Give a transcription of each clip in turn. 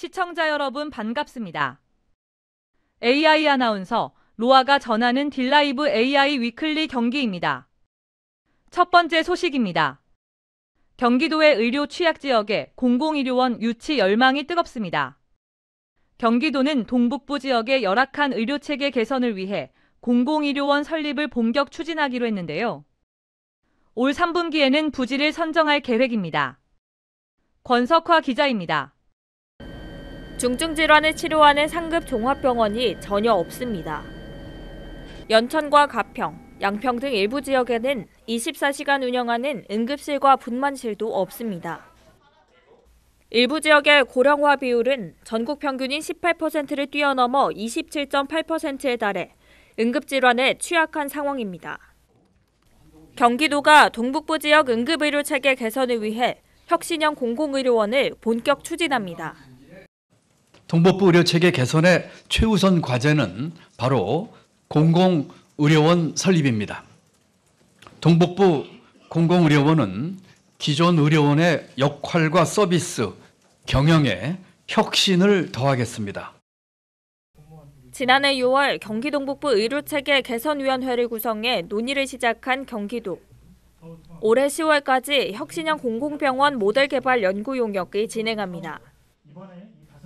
시청자 여러분 반갑습니다. AI 아나운서 로아가 전하는 딜라이브 AI 위클리 경기입니다. 첫 번째 소식입니다. 경기도의 의료 취약지역에 공공의료원 유치 열망이 뜨겁습니다. 경기도는 동북부 지역의 열악한 의료체계 개선을 위해 공공의료원 설립을 본격 추진하기로 했는데요. 올 3분기에는 부지를 선정할 계획입니다. 권석화 기자입니다. 중증 질환을 치료하는 상급 종합병원이 전혀 없습니다. 연천과 가평, 양평 등 일부 지역에는 24시간 운영하는 응급실과 분만실도 없습니다. 일부 지역의 고령화 비율은 전국 평균인 18%를 뛰어넘어 27.8%에 달해 응급질환에 취약한 상황입니다. 경기도가 동북부 지역 응급의료체계 개선을 위해 혁신형 공공의료원을 본격 추진합니다. 동북부 의료체계 개선의 최우선 과제는 바로 공공의료원 설립입니다. 동북부 공공의료원은 기존 의료원의 역할과 서비스, 경영에 혁신을 더하겠습니다. 지난해 6월 경기 동북부 의료체계 개선위원회를 구성해 논의를 시작한 경기도. 올해 10월까지 혁신형 공공병원 모델 개발 연구 용역을 진행합니다.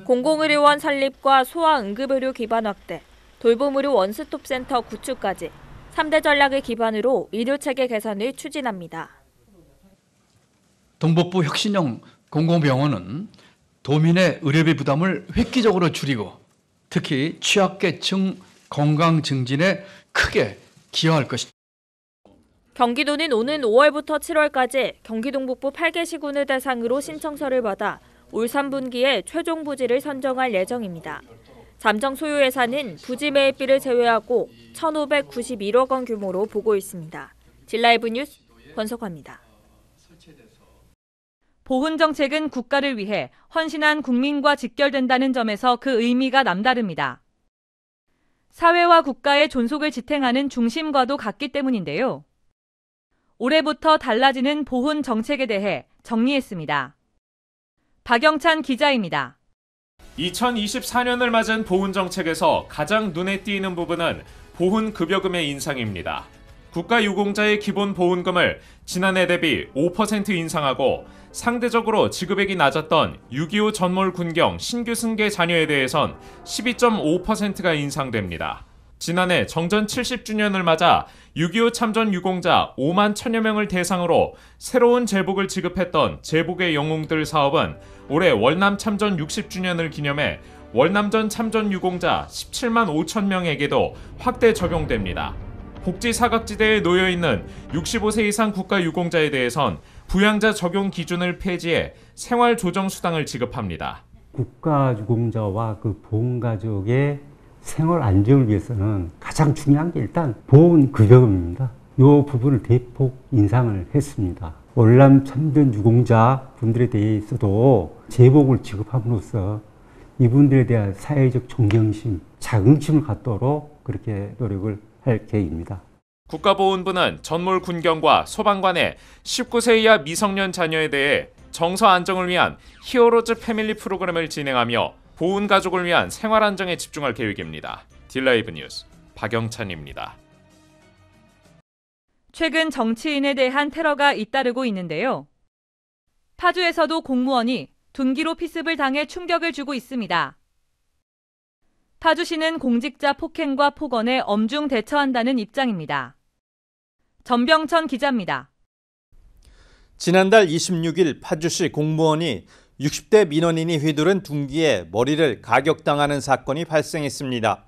공공의료원 설립과 소아응급의료 기반 확대, 돌봄의료 원스톱센터 구축까지 3대 전략을 기반으로 의료체계 개선을 추진합니다. 동북부 혁신형 공공병원은 도민의 의료비 부담을 획기적으로 줄이고 특히 취약계층 건강 증진에 크게 기여할 것입니다. 경기도는 오는 5월부터 7월까지 경기 동북부 8개 시군을 대상으로 신청서를 받아 올 3분기에 최종 부지를 선정할 예정입니다. 잠정 소요 예산은 부지 매입비를 제외하고 1,591억 원 규모로 보고 있습니다. 딜라이브 뉴스 권석화입니다. 보훈 정책은 국가를 위해 헌신한 국민과 직결된다는 점에서 그 의미가 남다릅니다. 사회와 국가의 존속을 지탱하는 중심과도 같기 때문인데요. 올해부터 달라지는 보훈 정책에 대해 정리했습니다. 박영찬 기자입니다. 2024년을 맞은 보훈 정책에서 가장 눈에 띄는 부분은 보훈 급여금의 인상입니다. 국가유공자의 기본 보훈금을 지난해 대비 5% 인상하고 상대적으로 지급액이 낮았던 6.25 전몰 군경 신규 승계 자녀에 대해선 12.5%가 인상됩니다. 지난해 정전 70주년을 맞아 6.25 참전 유공자 5만 1천여 명을 대상으로 새로운 제복을 지급했던 제복의 영웅들 사업은 올해 월남 참전 60주년을 기념해 월남전 참전 유공자 17만 5천 명에게도 확대 적용됩니다. 복지 사각지대에 놓여있는 65세 이상 국가유공자에 대해선 부양자 적용 기준을 폐지해 생활조정수당을 지급합니다. 국가유공자와 그 보훈가족의 생활 안정을 위해서는 가장 중요한 게 일단 보훈급여금입니다. 이 부분을 대폭 인상을 했습니다. 월남 참전 유공자 분들에 대해서도 제복을 지급함으로써 이분들에 대한 사회적 존경심, 자긍심을 갖도록 그렇게 노력을 할 계획입니다. 국가보훈부는 전몰 군경과 소방관의 19세 이하 미성년 자녀에 대해 정서 안정을 위한 히어로즈 패밀리 프로그램을 진행하며 보훈 가족을 위한 생활 안정에 집중할 계획입니다. 딜라이브 뉴스 박영찬입니다. 최근 정치인에 대한 테러가 잇따르고 있는데요. 파주에서도 공무원이 둔기로 피습을 당해 충격을 주고 있습니다. 파주시는 공직자 폭행과 폭언에 엄중 대처한다는 입장입니다. 전병천 기자입니다. 지난달 26일 파주시 공무원이 60대 민원인이 휘두른 둔기에 머리를 가격당하는 사건이 발생했습니다.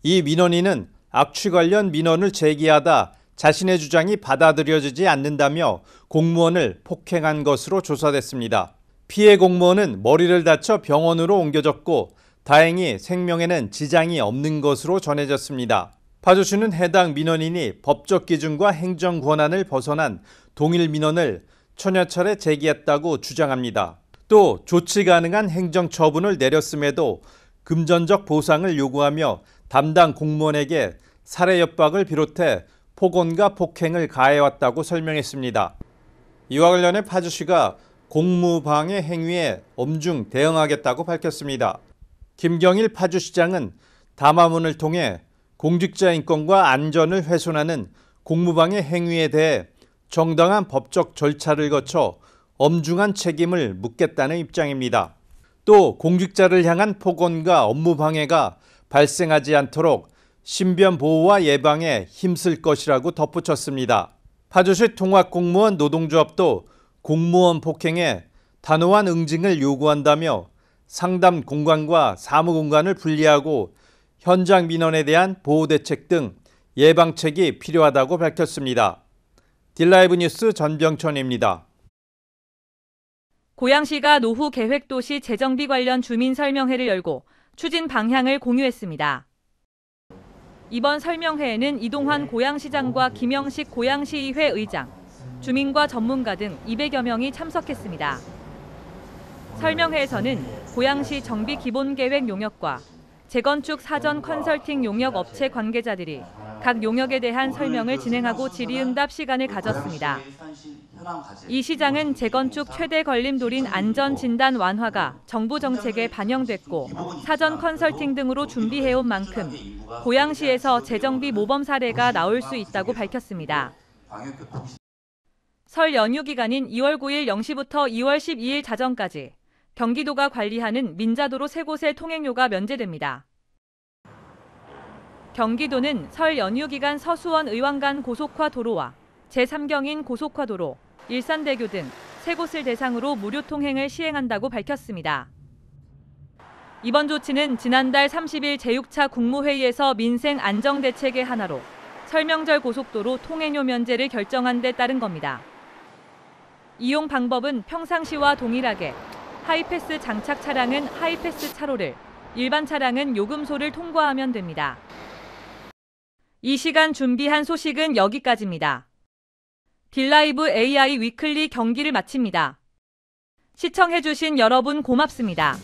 이 민원인은 악취 관련 민원을 제기하다 자신의 주장이 받아들여지지 않는다며 공무원을 폭행한 것으로 조사됐습니다. 피해 공무원은 머리를 다쳐 병원으로 옮겨졌고 다행히 생명에는 지장이 없는 것으로 전해졌습니다. 파주시는 해당 민원인이 법적 기준과 행정 권한을 벗어난 동일 민원을 천여 차례 제기했다고 주장합니다. 또 조치 가능한 행정 처분을 내렸음에도 금전적 보상을 요구하며 담당 공무원에게 살해 협박을 비롯해 폭언과 폭행을 가해왔다고 설명했습니다. 이와 관련해 파주시가 공무방해 행위에 엄중 대응하겠다고 밝혔습니다. 김경일 파주시장은 담화문을 통해 공직자 인권과 안전을 훼손하는 공무방해 행위에 대해 정당한 법적 절차를 거쳐 엄중한 책임을 묻겠다는 입장입니다. 또 공직자를 향한 폭언과 업무 방해가 발생하지 않도록 신변 보호와 예방에 힘쓸 것이라고 덧붙였습니다. 파주시 통합공무원 노동조합도 공무원 폭행에 단호한 응징을 요구한다며 상담 공간과 사무 공간을 분리하고 현장 민원에 대한 보호 대책 등 예방책이 필요하다고 밝혔습니다. 딜라이브 뉴스 전병천입니다. 고양시가 노후 계획도시 재정비 관련 주민 설명회를 열고 추진 방향을 공유했습니다. 이번 설명회에는 이동환 고양시장과 김영식 고양시의회 의장, 주민과 전문가 등 200여 명이 참석했습니다. 설명회에서는 고양시 정비 기본계획 용역과 재건축 사전 컨설팅 용역 업체 관계자들이 각 용역에 대한 설명을 진행하고 질의응답 시간을 가졌습니다. 이 시장은 재건축 최대 걸림돌인 안전진단 완화가 정부 정책에 반영됐고 사전 컨설팅 등으로 준비해온 만큼 고양시에서 재정비 모범 사례가 나올 수 있다고 밝혔습니다. 설 연휴 기간인 2월 9일 0시부터 2월 12일 자정까지 경기도가 관리하는 민자도로 3곳의 통행료가 면제됩니다. 경기도는 설 연휴 기간 서수원 의왕간 고속화 도로와 제3경인 고속화 도로, 일산대교 등 3곳을 대상으로 무료 통행을 시행한다고 밝혔습니다. 이번 조치는 지난달 30일 제6차 국무회의에서 민생 안정대책의 하나로 설명절 고속도로 통행료 면제를 결정한 데 따른 겁니다. 이용 방법은 평상시와 동일하게 하이패스 장착 차량은 하이패스 차로를, 일반 차량은 요금소를 통과하면 됩니다. 이 시간 준비한 소식은 여기까지입니다. 딜라이브 AI 위클리 경기를 마칩니다. 시청해주신 여러분 고맙습니다.